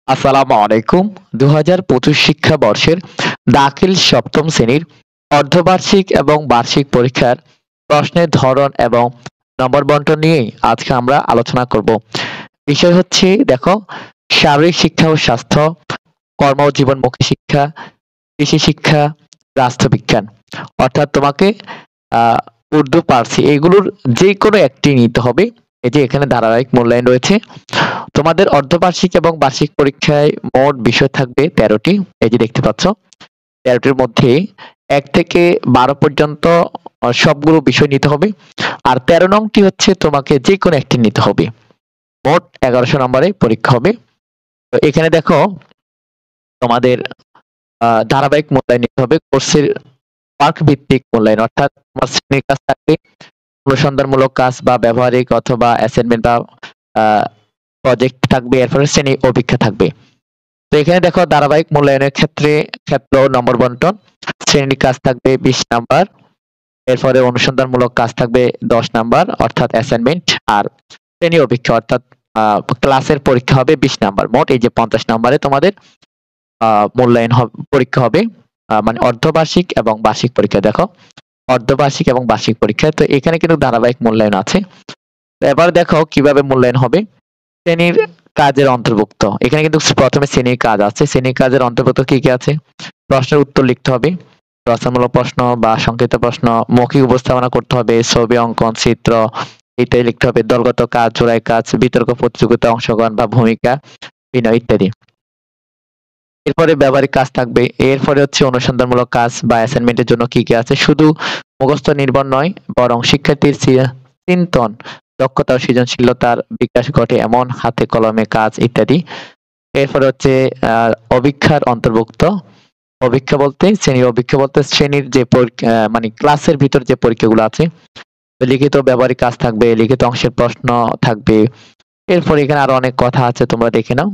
আসসালামু আলাইকুম। ২০২৫ শিক্ষাবর্ষের দাখিল সপ্তম শ্রেণীর অর্ধবার্ষিক এবং বার্ষিক পরীক্ষার প্রশ্নের ধরন এবং নম্বর বন্টন নিয়েই আজকে আমরা আলোচনা করব। বিষয় হচ্ছে দেখো, শারীরিক শিক্ষা ও স্বাস্থ্য, কর্ম ও জীবনমুখী শিক্ষা, কৃষি শিক্ষা, রাষ্ট্রবিজ্ঞান। অর্থাৎ তোমাকে আহ উর্দু, পার্সি এগুলোর যেকোনো একটি নিতে হবে। এই যে এখানে ধারাবাহিক মূল্যায়ন রয়েছে। তোমাদের অর্ধবার্ষিক এবং বার্ষিক পরীক্ষায় মোট বিষয় থাকবে ১৩টি। এই যে দেখতে পাচ্ছ, ১৩টির মধ্যে ১ থেকে ১২ পর্যন্ত সবগুলো বিষয় নিতে হবে। আর ১৩ নংটি হচ্ছে তোমাকে যেকোনো একটি নিতে হবে। মোট ১১০০ নম্বরে পরীক্ষা হবে। তো এখানে দেখো, তোমাদের ধারাবাহিক মূল্যায়ন নিতে হবে। কোর্সের মার্ক ভিত্তিক মূল্যায়ন, অর্থাৎ তোমার শ্রেণীর কাজ থাকবে, অনুসন্ধানমূলক কাজ বা ব্যবহারিক অথবা অ্যাসাইনমেন্ট বা প্রজেক্ট থাকবে, এরপরে শ্রেণী ও পরীক্ষা থাকবে। তো এখানে দেখো, ধারাবাহিক মূল্যায়নের ক্ষেত্রে নম্বর বন্টন। শ্রেণীর কাজ থাকবে ২০ নাম্বার, এরপরে অনুসন্ধানমূলক কাজ থাকবে ১০ নাম্বার অর্থাৎ অ্যাসাইনমেন্ট, আর শ্রেণী ও পরীক্ষা অর্থাৎ ক্লাসের পরীক্ষা হবে ২০ নাম্বার। মোট এই যে ৫০ নাম্বারে তোমাদের মূল্যায়ন পরীক্ষা হবে। মানে অর্ধবার্ষিক এবং বার্ষিক পরীক্ষা। দেখো, অর্ধবার্ষিক এবং বার্ষিক পরীক্ষা। তো এখানে কিন্তু ধারাবাহিক মূল্যায়ন আছে। তো এবার দেখো কিভাবে মূল্যায়ন হবে। শ্রেণীর কাজের অন্তর্ভুক্ত, এখানে কিন্তু প্রথমে শ্রেণীর কাজ আছে। শ্রেণীর কাজের অন্তর্ভুক্ত কি কি আছে? প্রশ্নের উত্তর লিখতে হবে, রচনামূলক প্রশ্ন বা সংক্ষিপ্ত প্রশ্ন, মৌখিক উপস্থাপনা করতে হবে, ছবি অঙ্কন, চিত্র ইত্যাদি লিখতে হবে, দলগত কাজ, জোড়াই কাজ, বিতর্ক প্রতিযোগিতা অংশগ্রহণ বা ভূমিকা অভিনয় ইত্যাদি। এরপরে ব্যবহারিক কাজ থাকবে। এরপরে হচ্ছে অনুসন্ধানমূলক কাজ বা অ্যাসাইনমেন্টের জন্য কি কি আছে। শুধু মুখস্থ নির্ভর নয়, বরং শিক্ষার্থীর চিন্তন দক্ষতা ও সৃজনশীলতার বিকাশ ঘটে এমন হাতে কলমে কাজ ইত্যাদি। এরপরে হচ্ছে অভিক্ষার অন্তর্ভুক্ত। অভিক্ষা বলতে শ্রেণীর অভিক্ষা বলতে শ্রেণীর যে মানে ক্লাসের ভিতর যে পরীক্ষাগুলো আছে, লিখিত ব্যবহারিক কাজ থাকবে, লিখিত অংশের প্রশ্ন থাকবে। এরপর এখানে আরো অনেক কথা আছে, তোমরা দেখে নাও।